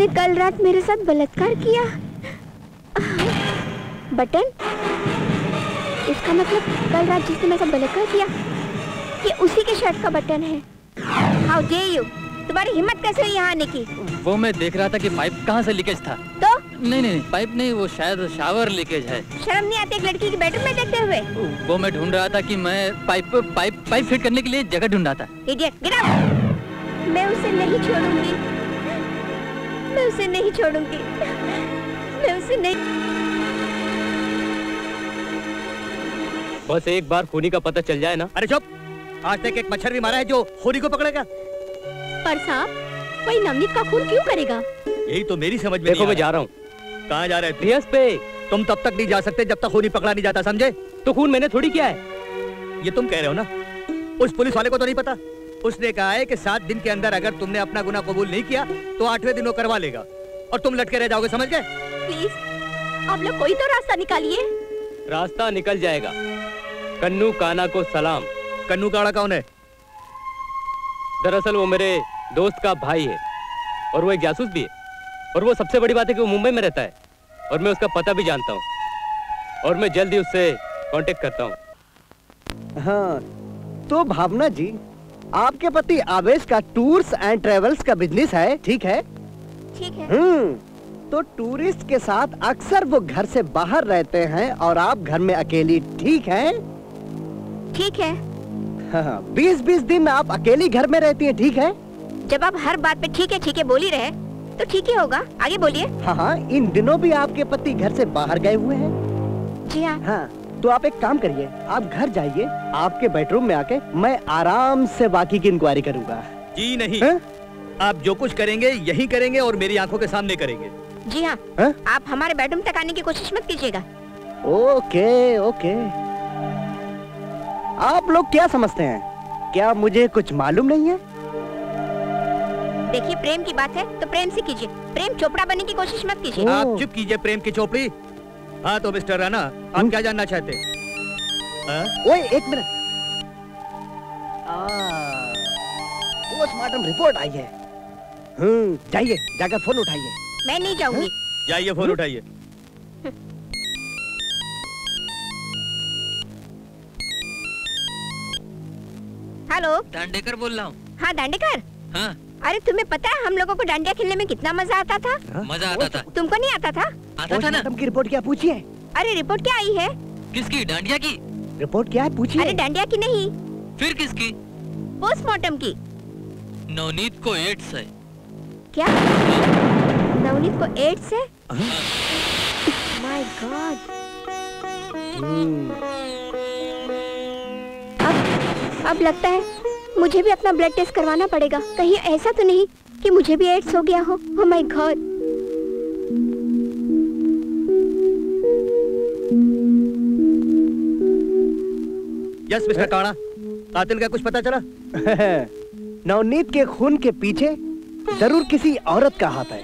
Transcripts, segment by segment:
जिसने कल रात मेरे साथ बलात्कार किया। बटन, इसका मतलब कल रात जिसने मेरे साथ बलात्कार किया ये उसी के शर्ट का बटन है। हाउ डेयर यू, तुम्हारी हिम्मत कैसे हुई यहाँ आने की? वो मैं देख रहा था कि पाइप कहाँ से लीकेज था। तो नहीं, पाइप नहीं, वो शायद शावर लीकेज है। शर्म नहीं आती एक लड़की की बेडरूम में देखते हुए? वो मैं ढूंढ रहा था कि मैं पाइप फिट करने के लिए जगह ढूंढ रहा था। Idiot, get out. मैं उसे नहीं छोड़ूंगी, मैं उसे नहीं छोड़ूंगी, मैं उसे नहीं। बस एक बार खूनी का पता चल जाए ना। अरे चुप, आज तक एक मच्छर भी मारा है जो खूनी को पकड़ेगा? पर साहब, कोई नवनीत का खून क्यों करेगा? यही तो मेरी समझ में देखो मैं जा रहा हूँ। कहाँ जा रहे थे? रियाज पे। तुम तब तक नहीं जा सकते जब तक खूनी पकड़ा नहीं जाता, समझे? तो खून मैंने थोड़ी किया है। ये तुम कह रहे हो ना? उस पुलिस वाले को तो नहीं पता? उसने कहा है कि 7 दिन के अंदर अगर तुमने अपना गुनाह कबूल नहीं किया तो 8वें दिन वो करवा लेगा और तुम लटके रह जाओगे, समझ गए? प्लीज आप लोग कोई तो रास्ता निकालिए। रास्ता निकल जाएगा। कन्नू काना को सलाम। कन्नू काना कौन है? दरअसल वो मेरे दोस्त का भाई है और वो एक जासूस भी है। और वो सबसे बड़ी बात है कि वो मुंबई में रहता है और मैं उसका पता भी जानता हूँ और मैं जल्दी उससे कांटेक्ट करता हूँ। हाँ, तो भावना जी, आपके पति आवेश का टूर्स एंड ट्रेवल्स का बिजनेस है, ठीक है? ठीक है। तो टूरिस्ट के साथ अक्सर वो घर से बाहर रहते हैं और आप घर में अकेली, ठीक है? ठीक है। हाँ, 20-20 दिन आप अकेली घर में रहती हैं, ठीक है? जब आप हर बात पे ठीक है बोल ही रहे तो ठीक ही होगा, आगे बोलिए। हाँ, इन दिनों भी आपके पति घर से बाहर गए हुए हैं? जी हाँ। हाँ, तो आप एक काम करिए, आप घर जाइए, आपके बेडरूम में आके मैं आराम से बाकी की इंक्वायरी करूंगा। जी नहीं, आप जो कुछ करेंगे यही करेंगे और मेरी आंखों के सामने करेंगे। जी हाँ, आप हमारे बेडरूम तक आने की कोशिश मत कीजिएगा। Okay okay. आप लोग क्या समझते हैं? क्या मुझे कुछ मालूम नहीं है? देखिए, प्रेम की बात है तो प्रेम से कीजिए, प्रेम चोपड़ा बनने की कोशिश मत कीजिए। आप चुप कीजिए प्रेम की चोपड़ी। हाँ तो मिस्टर राणा, आप क्या जानना चाहते? ओए एक मिनट, पोस्टमार्टम रिपोर्ट आई है। जाइए, जाकर फोन उठाइए। मैं नहीं जाऊंगी। जाइए, फोन उठाइए। हेलो, दांडेकर बोल रहा हूँ। हाँ दांडेकर। हाँ। अरे तुम्हें पता है हम लोगों को डांडिया खेलने में कितना मजा आता था? मजा आता था। तुमको नहीं आता था? आता था ना। की रिपोर्ट क्या पूछिए? अरे रिपोर्ट क्या आई है? किसकी? डांडिया की रिपोर्ट क्या है पूछिए? अरे डांडिया की नहीं। फिर किसकी? पोस्टमार्टम की। नवनीत को एड्स है। क्या? नवनीत को एड्स है? My God. अब लगता है मुझे भी अपना ब्लड टेस्ट करवाना पड़ेगा। कहीं ऐसा तो नहीं कि मुझे भी एड्स हो गया हो? Oh my god. Yes mister Kana, कातिल का कुछ पता चला? नवनीत के खून के पीछे जरूर किसी औरत का हाथ है।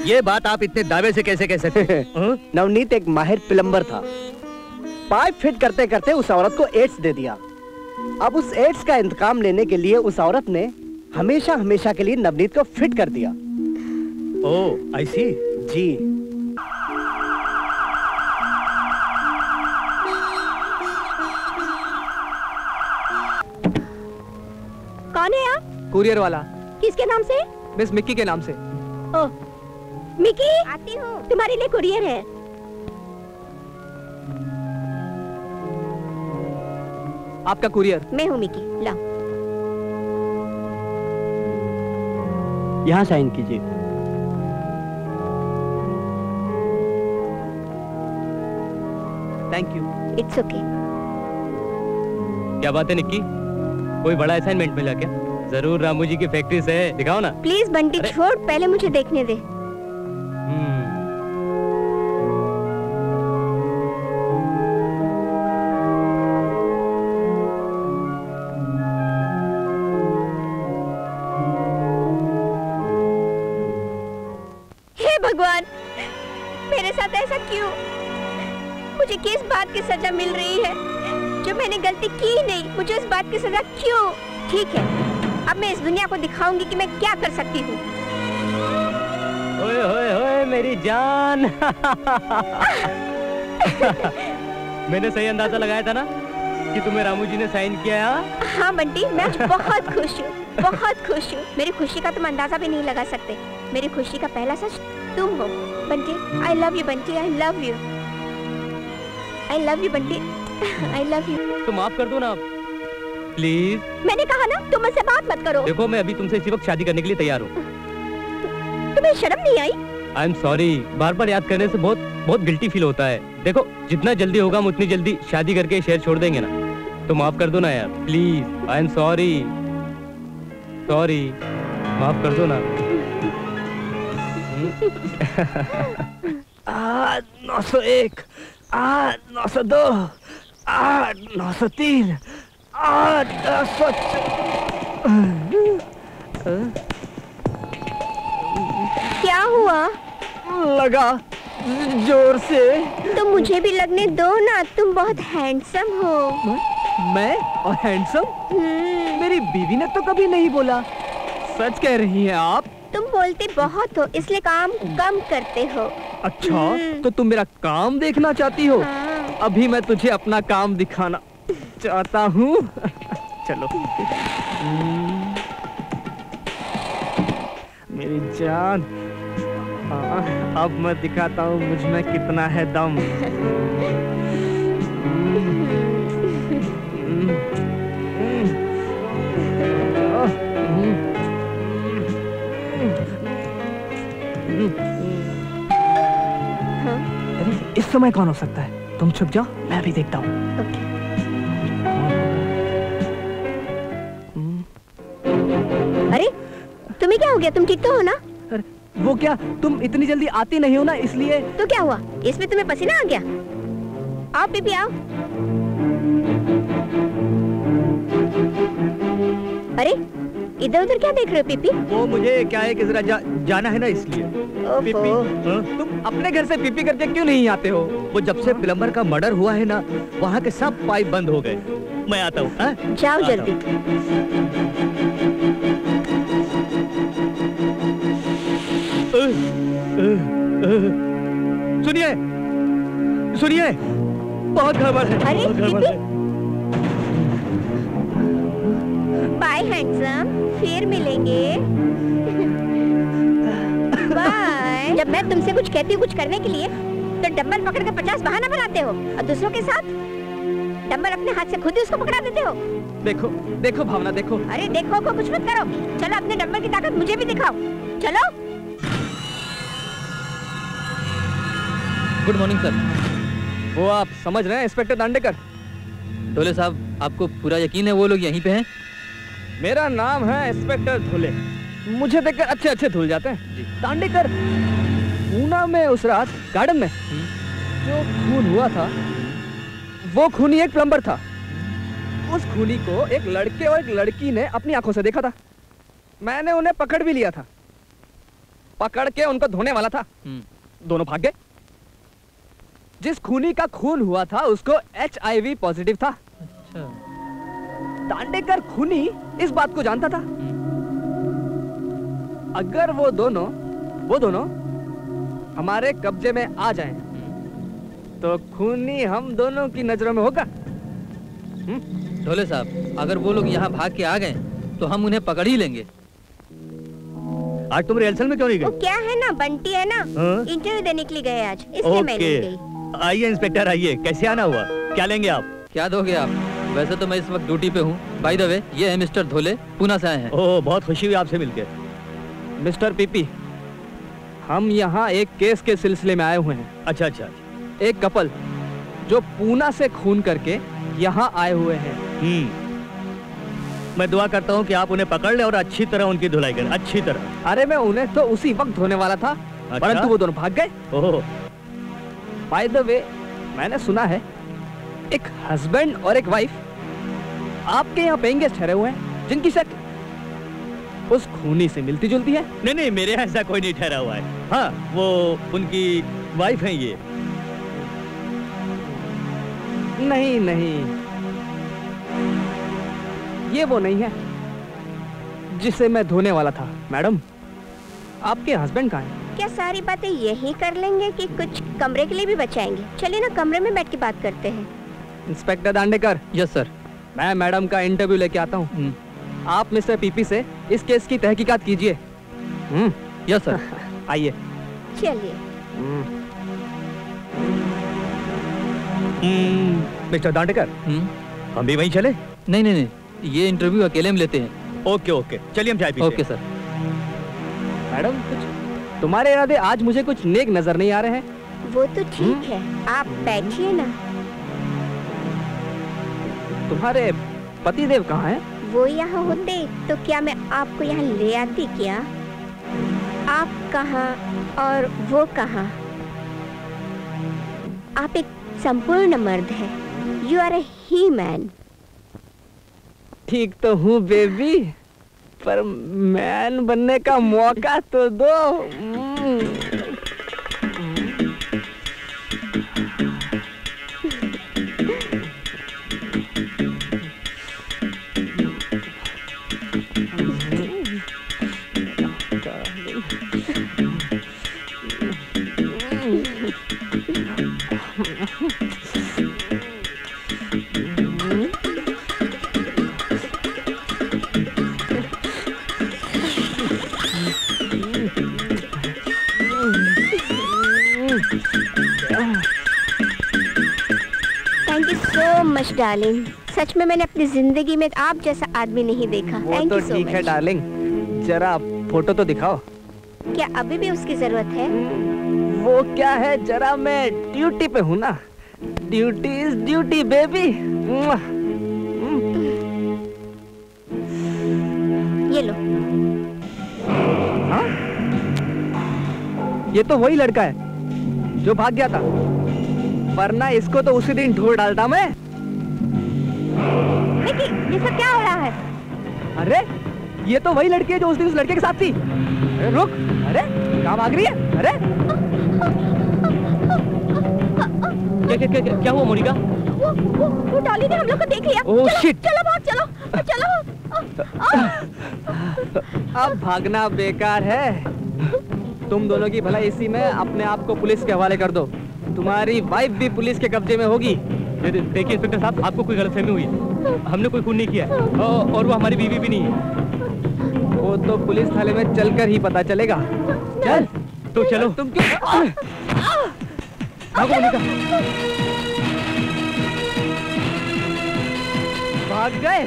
ये बात आप इतने दावे से कैसे कह सकते हैं? नवनीत एक माहिर प्लम्बर था। पाइप फिट करते करते उस औरत को एड्स दे दिया। अब उस एड्स का इंतकाम लेने के लिए उस औरत ने हमेशा हमेशा के लिए नवनीत को फिट कर दिया। ओह, आई सी। जी। कौन है आप? कुरियर वाला। किसके नाम से? मिस मिक्की के नाम से। ओह, मिकी, आती हूँ। तुम्हारे लिए कुरियर है। आपका कुरियर। मैं हूँ मिकी, लाओ। यहाँ साइन कीजिए। Thank you. It's okay. क्या बात है निक्की, कोई बड़ा असाइनमेंट मिला क्या? जरूर रामू जी की फैक्ट्री से है, दिखाओ ना। प्लीज बंटी छोड़, पहले मुझे देखने दे। हे भगवान, मेरे साथ ऐसा क्यों? मुझे किस बात की सजा मिल रही है? जो मैंने गलती की नहीं, मुझे इस बात की सजा क्यों? ठीक है, अब मैं इस दुनिया को दिखाऊंगी कि मैं क्या कर सकती हूँ। मेरी जान। मैंने सही अंदाजा लगाया था ना कि तुम्हें रामू जी ने साइन किया है? हाँ बंटी, मैं आज बहुत खुश हूँ, बहुत खुश हूँ। मेरी खुशी का तुम अंदाजा भी नहीं लगा सकते। मेरी खुशी का पहला सच तुम हो Bunty. I love you Bunty, I love you, I love you Bunty, I love you. तो माफ कर दो ना प्लीज। मैंने कहा ना तुम मुझसे बात मत करो। देखो मैं अभी तुमसे इसी वक्त शादी करने के लिए तैयार हूँ। तुम्हें शर्म नहीं आई? आई एम सॉरी, बार बार याद करने से बहुत बहुत गिल्टी फील होता है। देखो जितना जल्दी होगा हम उतनी जल्दी शादी करके शहर छोड़ देंगे ना। तो माफ कर दो ना यार please. I am sorry, sorry, माफ कर दो ना। 901, 902, 903, 904। क्या हुआ? लगा जोर से। तो मुझे भी लगने दो ना, तुम बहुत हैंडसम हो। मैं और हैंडसम? मेरी बीवी ने तो कभी नहीं बोला। सच कह रही हैं आप? तुम बोलते बहुत हो इसलिए काम कम करते हो। अच्छा, तो तुम मेरा काम देखना चाहती हो? हाँ। अभी मैं तुझे अपना काम दिखाना चाहता हूँ। चलो मेरी जान, अब मैं दिखाता हूँ मुझ में कितना है दम। इस समय कौन हो सकता है? तुम छुप जाओ, मैं अभी देखता हूँ। अरे तुम्हें क्या हो गया? तुम ठीक तो हो ना? अरे वो क्या, तुम इतनी जल्दी आती नहीं हो ना, इसलिए। तो क्या हुआ? इसमें तुम्हें पसीना आ गया? आओ पीपी आओ। अरे इधर उधर क्या देख रहे हो पीपी? वो मुझे क्या है कि जरा जाना है ना इसलिए। पीपी, तुम अपने घर से पीपी करके क्यों नहीं आते हो? वो जब से प्लम्बर का मर्डर हुआ है ना, वहाँ के सब पाइप बंद हो गए। मैं आता हूँ। जाओ जल्दी। सुनिए सुनिए, बहुत गड़बड़ है। अरे बहुत गड़बड़ है। बाय हैंडसम, फिर मिलेंगे। बाय। जब मैं तुमसे कुछ कहती हूँ कुछ करने के लिए तो डंबल पकड़ कर 50 बहाना बनाते हो और दूसरों के साथ डंबल अपने हाथ से खुद ही उसको पकड़ा देते हो। देखो देखो भावना, देखो। अरे देखो को कुछ मत करो, चलो अपने डंबल की ताकत मुझे भी दिखाओ, चलो। Good morning sir. वो आप समझ रहे हैं इंस्पेक्टर दांडेकर? ढोले साहब, आपको पूरा यकीन है वो लोग यहीं पे हैं? मेरा नाम है इंस्पेक्टर धुले। मुझे देखकर अच्छे अच्छे धुल जाते हैं जी। दांडेकर, पूना में उस रात गार्डन में जो खून हुआ था, वो खूनी एक प्लम्बर था। उस खूनी को एक लड़के और एक लड़की ने अपनी आंखों से देखा था। मैंने उन्हें पकड़ भी लिया था। पकड़ के उनको धोने वाला था, दोनों भाग गए। जिस खूनी का खून हुआ था उसको HIV पॉजिटिव था। अच्छा। दांडेकर खूनी इस बात को जानता था। अगर वो दोनों हमारे कब्जे में आ जाएं, तो खूनी हम दोनों की नजरों में होगा। ढोले साहब, अगर वो लोग यहाँ भाग के आ गए तो हम उन्हें पकड़ ही लेंगे। आज तुम रिहर्सल में क्यों नहीं वो गए? क्या है ना, बंटी है ना, इंटरव्यू देने के लिए गए आज, इसलिए मैं नहीं गई। आइए इंस्पेक्टर, आइए। कैसे आना हुआ? क्या लेंगे आप? क्या दोगे आप? वैसे तो मैं इस वक्त ड्यूटी पे हूँ। बाय द वे, ये है मिस्टर धोले, पूना से आए हैं। ओह, बहुत खुशी हुई आपसे मिलकर। मिस्टर पीपी, हम यहाँ एक केस के सिलसिले में आए हुए हैं। अच्छा अच्छा। एक कपल जो पूना से खून करके यहाँ आए हुए हैं। मैं दुआ करता हूँ कि आप उन्हें पकड़ ले और अच्छी तरह उनकी धुलाई करें, अच्छी तरह। अरे मैं उन्हें तो उसी वक्त धोने वाला था, परंतु वो दोनों भाग गए। ओह। बाय द वे, मैंने सुना है एक हस्बैंड और एक वाइफ आपके यहाँ पेइंग गेस्ट ठहरे हुए हैं, जिनकी शक्ल उस खूनी से मिलती जुलती है। नहीं नहीं, मेरे यहाँ ऐसा कोई नहीं ठहरा हुआ है। हाँ, वो उनकी वाइफ है। ये नहीं नहीं, ये वो नहीं है जिसे मैं धोने वाला था। मैडम, आपके हस्बैंड कहाँ हैं? क्या सारी बातें यही कर लेंगे कि कुछ कमरे के लिए भी बचाएंगे? चलिए ना, कमरे में बैठ के बात करते हैं। Inspector Dandekar, yes sir. मैं मैडम का इंटरव्यू लेके आता हूँ। आप मिस्टर पीपी से इस केस की तहकीकात कीजिए। Yes sir. आइए। चलिए। मिस्टर दांडेकर, हम भी वहीं चले? नहीं नहीं नहीं, ये इंटरव्यू अकेले में लेते हैं। ओके ओके, चलिए हम चाय पीते हैं। Okay sir. मैडम, कुछ तुम्हारे इरादे आज मुझे कुछ नेक नजर नहीं आ रहे हैं। वो तो ठीक है, आप बैठिए ना। तुम्हारे पतिदेव कहाँ हैं? वो यहाँ होते तो क्या मैं आपको यहाँ ले आती क्या? आप कहाँ और वो कहाँ? आप एक संपूर्ण मर्द है। You are a he man. ठीक तो हूँ बेबी, पर मैन बनने का मौका तो दो। Thank you so much darling. सच में मैंने अपनी जिंदगी में आप जैसा आदमी नहीं देखा। वो थैंक तो यू सो ठीक है मच। डार्लिंग, जरा फोटो तो दिखाओ। क्या अभी भी उसकी जरूरत है? वो क्या है, जरा मैं ड्यूटी पे हूँ ना। Duty is duty baby. ये लो। हाँ? ये तो वही लड़का है जो भाग गया था, वरना इसको तो उसी दिन ढूंढ डालता मैं। निकी, ये सब क्या हो रहा है? अरे ये तो वही लड़की है जो उस दिन उस लड़के के साथ थी। अरे रुक, अरे कहाँ भाग रही है? अरे क्या हुआ मोनिका? वो डॉली ने हम लोग को देख लिया। ओह चलो, शिट। चलो भाग, चलो चलो। अब भागना बेकार है। तुम दोनों की भलाई इसी में अपने आप को पुलिस के हवाले कर दो। तुम्हारी वाइफ भी पुलिस के कब्जे में होगी। देखिए इंस्पेक्टर साहब, आपको कोई गलतफहमी हुई है। हमने कोई खून नहीं किया है, और वो हमारी बीवी भी नहीं है। वो तो पुलिस थाने में चलकर ही पता चलेगा। चल तो चलो। तुम क्यों भागो मोनिका। भाग गए?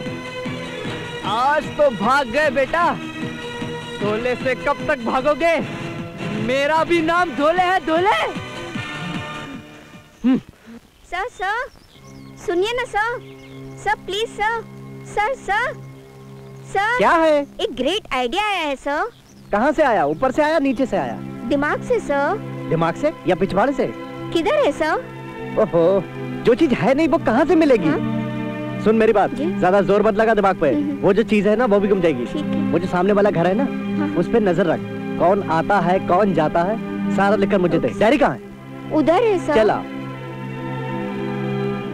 आज तो भाग गए बेटा। धोले से कब तक भागोगे? मेरा भी नाम धोले है, धोले। सर सर सुनिए ना sir. Sir please sir. Sir sir sir क्या है? एक ग्रेट आइडिया आया है सर। कहाँ से आया? ऊपर से आया, नीचे से आया? दिमाग से सर। दिमाग से या पिछवाड़े से? किधर है सर? ओहो, जो चीज है नहीं वो कहाँ से मिलेगी? हाँ? सुन मेरी बात, जी? ज्यादा जोर मत लगा दिमाग पे। वो जो चीज है ना वो भी गुम जाएगी। ठीक है। वो जो सामने वाला घर है ना, हाँ। उस पे नजर रख। कौन आता है कौन जाता है सारा लिखकर मुझे दे। डायरी कहाँ है? उधर है सर। चला।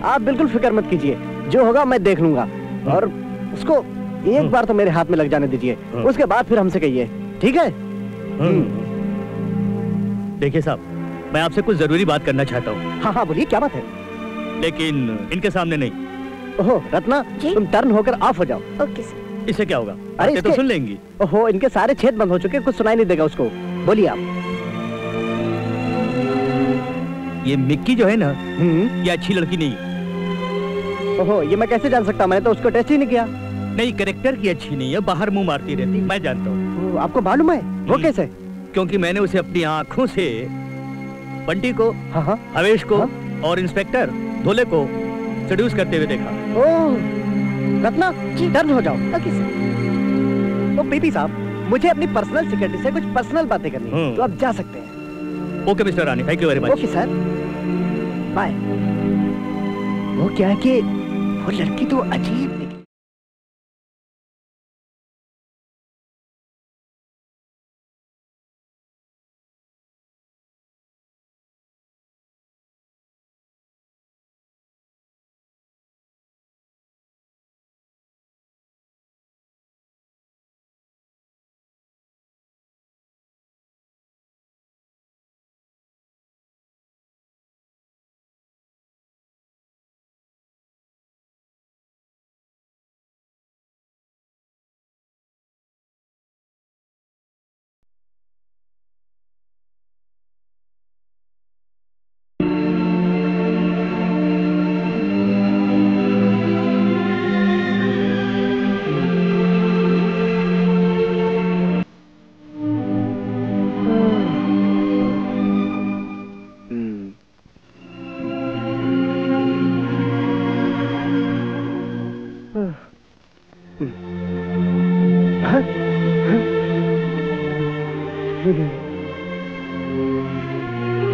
आप बिल्कुल फिक्र मत कीजिए, जो होगा मैं देख लूंगा। और उसको एक बार तो मेरे हाथ में लग जाने दीजिए, उसके बाद फिर हमसे कहिए, ठीक है? देखिए साहब, मैं आपसे कुछ जरूरी बात करना चाहता हूँ। हाँ हाँ बोलिए, क्या बात है? लेकिन इनके सामने नहीं। ओहो रत्ना, जी? तुम टर्न होकर ऑफ हो जाओ। Okay sir. इससे क्या होगा? अरे बातें तो इसके- सुन लेंगी। ओहो, इनके सारे छेद बंद हो चुके, कुछ सुनाई नहीं देगा उसको। बोलिए आप। ये मिक्की जो है ना, ये अच्छी लड़की नहीं। ओहो, ये मैं कैसे जान सकता? मैंने तो उसको टेस्ट ही नहीं किया। नहीं, कैरेक्टर की अच्छी नहीं है, बाहर मुंह मारती रहती, मैं जानता हूँ। आपको मालूम है? वो कैसे? क्योंकि मैंने उसे अपनी आंखों से बंटी को, हाँ हाँ। हवेश को हाँ? और इंस्पेक्टर धोले को सेड्यूस करते हुए देखा। ओह रत्ना, टर्न हो जाओ। Okay sir. तो पीपी साहब, मुझे अपनी पर्सनल सेक्रेटरी से कुछ पर्सनल बातें करनी है, हम्म। तो आप जा सकते हैं। Okay mister Rani, thank you very much. Okay sir, bye. वो क्या है कि वो लड़की तो अजीब निकली।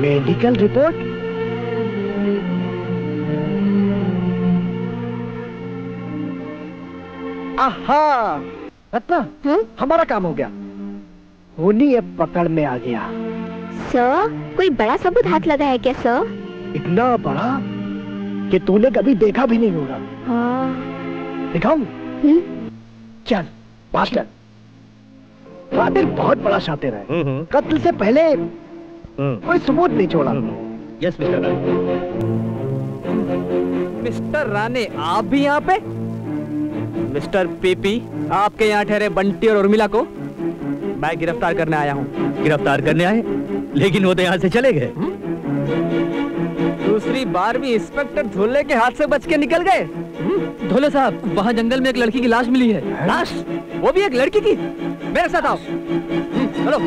Medical report? आहा, रत्ना, हमारा काम हो गया। खूनी अब पकड़ में आ गया। सर, कोई बड़ा सबूत हाथ लगा है क्या सर? इतना बड़ा कि तूने कभी देखा भी नहीं होगा। हाँ। दिखाऊं? चल, पास चल। कातिल बहुत बड़ा शातिर है। कत्ल से पहले कोई सबूत नहीं छोड़ा। Yes mister Rane. Mister Rane, आप भी यहाँ पे? मिस्टर पीपी, आपके यहाँ ठहरे बंटी और उर्मिला को मैं गिरफ्तार करने आया हूँ। गिरफ्तार करने आए? लेकिन वो तो यहाँ से चले गए। दूसरी बार भी इंस्पेक्टर धोले के हाथ से बच के निकल गए। धोले साहब, वहाँ जंगल में एक लड़की की लाश मिली है। लाश? वो भी एक लड़की की? मेरे साथ आओ। चलो।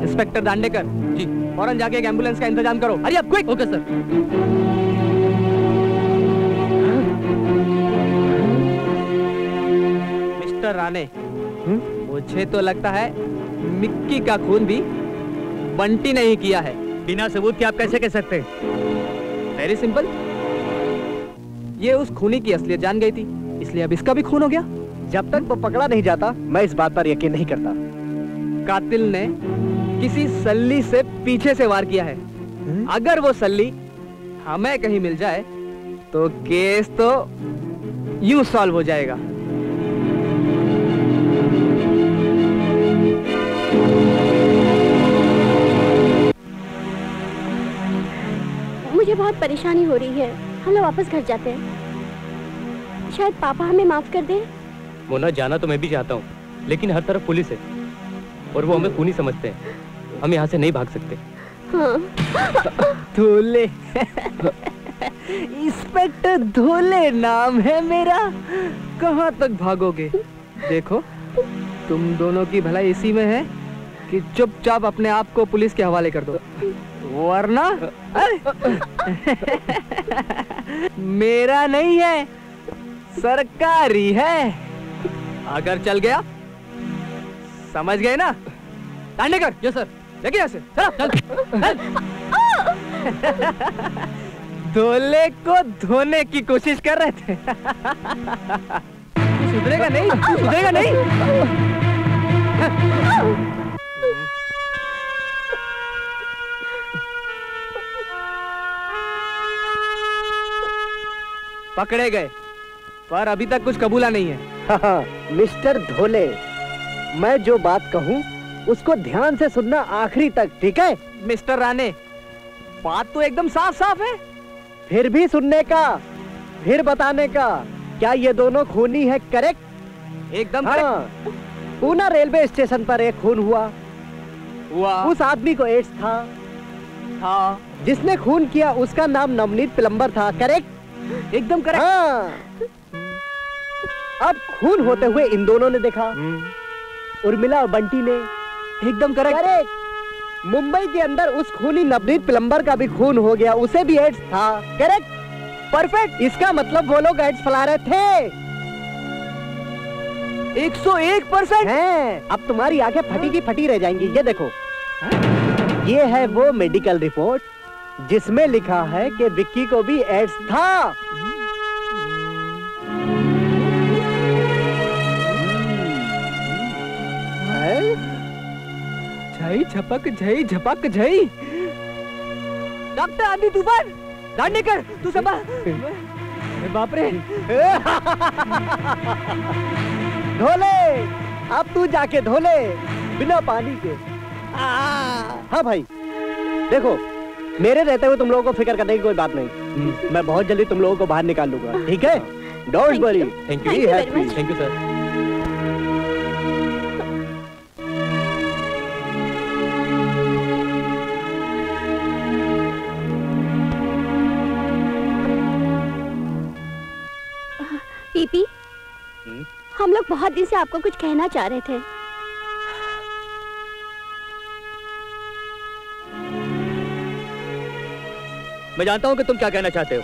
इंस्पेक्टर दांडेकर जी, फौरन जाके एक एम्बुलेंस का इंतजाम करो। अरे अब quick. Okay sir. Mister Rane, मुझे तो लगता है मिक्की का खून भी बंटी ने ही किया है। बिना सबूत के आप कैसे कह सकते हैं? वेरी सिंपल, ये उस खूनी की असलियत जान गई थी, इसलिए अब इसका भी खून हो गया। जब तक वो पकड़ा नहीं जाता, मैं इस बात पर यकीन नहीं करता। कातिल ने किसी सल्ली से पीछे से वार किया है। अगर वो सल्ली हमें कहीं मिल जाए तो केस तो यूं सॉल्व हो जाएगा। मुझे बहुत परेशानी हो रही है, हम लोग वापस घर जाते हैं। शायद पापा हमें माफ कर दें। मोना, जाना तो मैं भी चाहता हूँ, लेकिन हर तरफ पुलिस है और वो हमें खूनी समझते हैं। हम यहाँ से नहीं भाग सकते। हाँ। धोले। इंस्पेक्टर धोले नाम है मेरा। कहाँ तक भागोगे? देखो, तुम दोनों की भलाई इसी में है कि चुपचाप अपने आप को पुलिस के हवाले कर दो, वरना मेरा नहीं है, सरकारी है। अगर चल गया, समझ गए ना? Dandekar, yes sir. लेके यहाँ से चल। धोले को धोने की कोशिश कर रहे थे। तू सुधरेगा नहीं, तू सुधरेगा नहीं। पकड़े गए, पर अभी तक कुछ कबूला नहीं है। हाँ, मिस्टर धोले, मैं जो बात कहूँ उसको ध्यान से सुनना आखिरी तक, ठीक है? मिस्टर राणे, बात तो एकदम साफ साफ है। फिर भी सुनने का, फिर बताने का। क्या ये दोनों खूनी है? करेक्ट? एकदम हाँ। पूना रेलवे स्टेशन पर एक खून हुआ। उस आदमी को एड्स था। जिसने खून किया उसका नाम नवनीत प्लम्बर था। करेक्ट? एकदम करेक्ट। हाँ। अब खून होते हुए इन दोनों ने देखा, उर्मिला और बंटी ने। एकदम करेक्ट। मुंबई के अंदर उस खूनी नवनीत प्लम्बर का भी खून हो गया, उसे भी एड्स था। करेक्ट? परफेक्ट। इसका मतलब वो लोग एड्स फैला रहे थे। 101% हैं। अब तुम्हारी आंखें फटी की फटी रह जाएंगी। ये देखो, ये है वो मेडिकल रिपोर्ट जिसमें लिखा है कि विक्की को भी एड्स था। झई झपक झई झपक झई। डॉक्टर आंधी तूफान, दांडेकर तू संभाल। बाप रे। धोले, अब तू जाके धोले बिना पानी के। हाँ भाई, देखो, मेरे रहते हुए तुम लोगों को फिक्र करने की कोई बात नहीं। मैं बहुत जल्दी तुम लोगों को बाहर निकाल लूंगा, ठीक है? Don't worry. Thank you. Thank you sir. PP, हम लोग बहुत दिन से आपको कुछ कहना चाह रहे थे। मैं जानता हूँ कि तुम क्या कहना चाहते हो।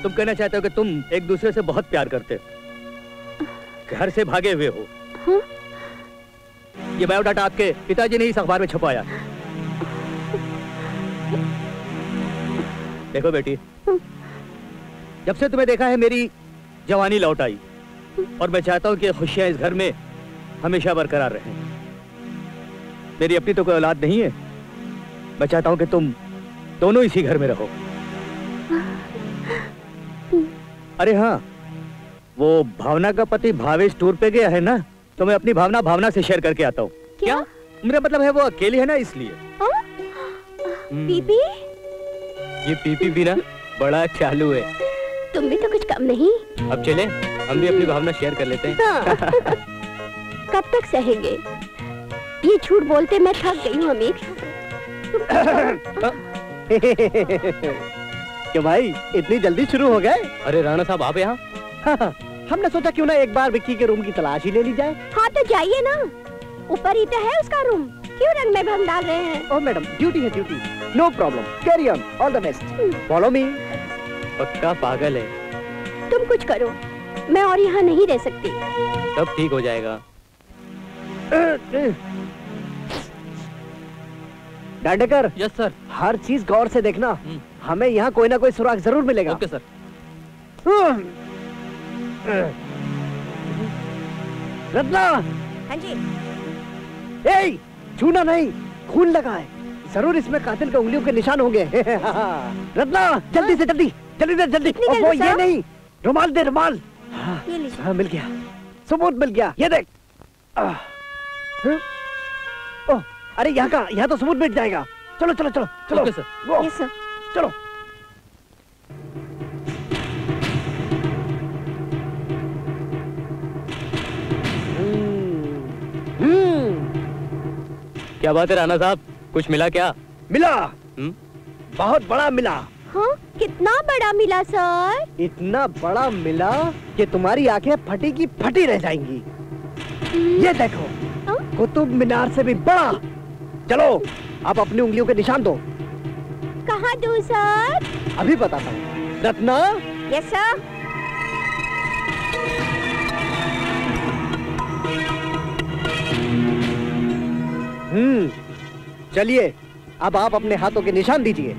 तुम कहना चाहते हो कि तुम एक दूसरे से बहुत प्यार करते हो, घर से भागे हुए हो। हाँ? ये बायोडाटा आपके पिताजी ने इस अखबार में छपाया। देखो बेटी, जब से तुम्हें देखा है मेरी जवानी लौट आई और मैं चाहता हूँ कि खुशियाँ इस घर में हमेशा बरकरार रहें। मेरी अपनी तो कोई औलाद नहीं है, मैं चाहता हूँ कि तुम दोनों इसी घर में रहो। अरे हाँ, वो भावना का पति भावेश टूर पे गया है ना, तो मैं अपनी भावना से शेयर करके आता हूँ। क्या? मेरा मतलब है वो अकेली है ना, इसलिए। पीपी? ये पीपी भी ना बड़ा चालू है। तुम भी तो कुछ कम नहीं। अब चले, हम भी अपनी भावना शेयर कर लेते हैं। हाँ। कब तक सहेंगे? ये झूठ बोलते मैं थक गई हूँ अमीर। क्यों भाई, इतनी जल्दी शुरू हो गए? अरे राणा साहब, आप यहाँ? हमने सोचा क्यों ना एक बार विक्की के रूम की तलाश ही ले ली जाए। हाँ तो जाइए ना, ऊपर ही तो है उसका रूम, क्यों रंग में भंग डाल रहे हैं? ओह मैडम, ड्यूटी है duty. No problem, carry on, all the best. Follow me. पक्का पागल है। तुम कुछ करो, मैं और यहाँ नहीं रह सकती। सब ठीक हो जाएगा। Dandekar, yes sir. हर चीज गौर से देखना, हमें यहाँ कोई ना कोई सुराग जरूर मिलेगा। Okay sir. रत्ना, हाँ जी। ए, छूना नहीं, खून लगा है, जरूर इसमें कातिल के उंगलियों के निशान होंगे। रत्ना, जल्दी से जल्दी, जल्दी से जल्दी। जल्दी वो ये साहब? नहीं, रुमाल दे, रुमाल। ये लीजिए। हाँ, मिल गया, सबूत मिल गया, ये देख। ओह, अरे यहाँ तो सबूत मिट जाएगा। चलो चलो चलो चलो। Okay sir. वो, यस सर। चलो। क्या बात है राणा साहब, कुछ मिला क्या? मिला, बहुत बड़ा मिला। हाँ, कितना बड़ा मिला सर? इतना बड़ा मिला कि तुम्हारी आंखें फटी की फटी रह जाएंगी। ये देखो, हाँ? कुतुब मीनार से भी बड़ा। चलो, आप अपनी उंगलियों के निशान दो। कहाँ दूँ सर? अभी बताता हूँ। Ratna, yes sir. चलिए, अब आप अपने हाथों के निशान दीजिए।